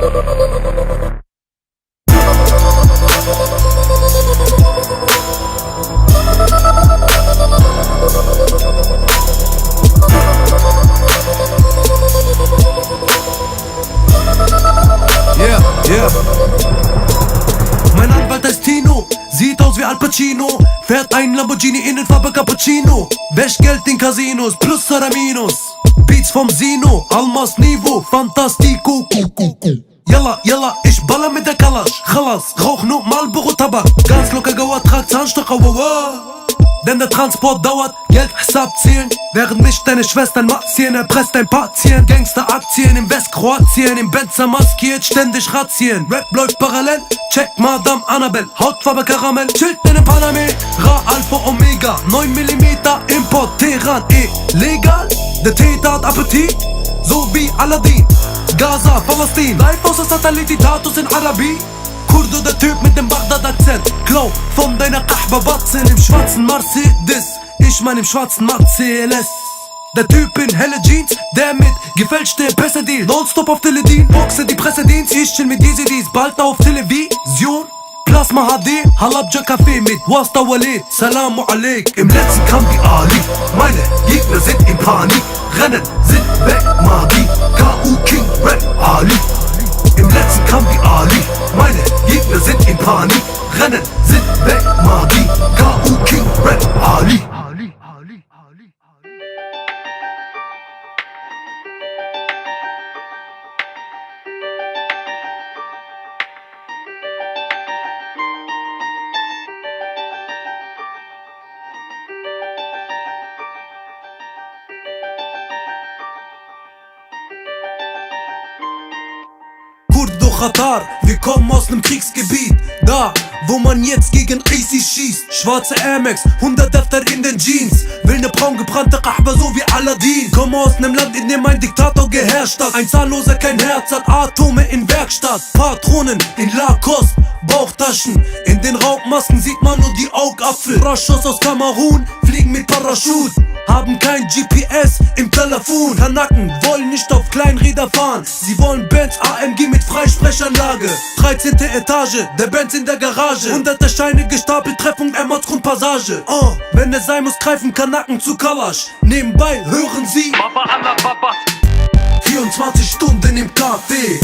Yeah. Mein Anwalt heißt Tino, sieht aus wie Al Pacino, fährt einen Lamborghini in den Farbe Cappuccino, wäscht Geld in Casinos, plus oder minus. Beats vom Sino, Almas Niveau, Fantastico. Yalla, yalla, ich baller mit der Kalasch, Khalas, rauch nur Marlboro Tabak. Ganz locker Gauer, trag Zahnstocher, wow. Denn der Transport dauert, Geld Hesab zählen. Während mich deine Schwestern massieren, erpresst ein Patient. Gangster-Aktien in Westkroatien, im Benzer maskiert, ständig Razzien. Rap läuft parallel, check Madame Annabelle, Hautfarbe Karamell, chillt in den Panamera, Alpha Omega, 9mm Import, Teheran, legal. Der Täter hat Appetit, so wie Aladdin. Gaza, Palästin, live aus der Satellititatus in Arabi. Kurdo, der Typ mit dem Bagdad-Akzent, Klau von deiner Kahba-Batzen im schwarzen Mercedes, ich mein im schwarzen Mercedes. Der Typ in helle Jeans, der mit gefälschte Pässe dealt, nonstop auf Teledin, Boxe die Pressedienst, ich chill mit Easy D's, bald auf Television. Plasma HD, Halabja Café mit Wasta Walid, Salamu Alaik. Im letzten kam die Ali, meine Gegner sind in Panik, rennen, sind weg, Magie, K.U. King, Rap, Ali. Im letzten kam die Ali, meine Gegner sind in Panik, rennen, sind weg, Magie, K.U. King, Rap, Ali. Qatar, wir kommen aus nem Kriegsgebiet, da, wo man jetzt gegen ISIS schießt. Schwarze Air Max, 100 Daftar in den Jeans, will ne braun gebrannte Kahba so wie Aladdin. Komme aus nem Land, in dem ein Diktator geherrscht hat, ein Zahnloser kein Herz hat, Atome in Werkstatt, Patronen in Lacoste, Bauchtaschen, in den Raubmasken sieht man nur die Augapfel. Raschos aus Kamerun, fliegen mit Parachute, haben kein GPS im Telefon. Kanaken wollen nicht auf Kleinräder fahren, sie wollen Benz AMG mit Freisprechanlage. 13. Etage, der Benz in der Garage, hunderte Scheine gestapelt, Treffung Emmertsgrund Passage. Wenn es sein muss, greifen Kanaken zu Kalasch. Nebenbei hören sie Papa Allah Papa 24 Stunden im Café.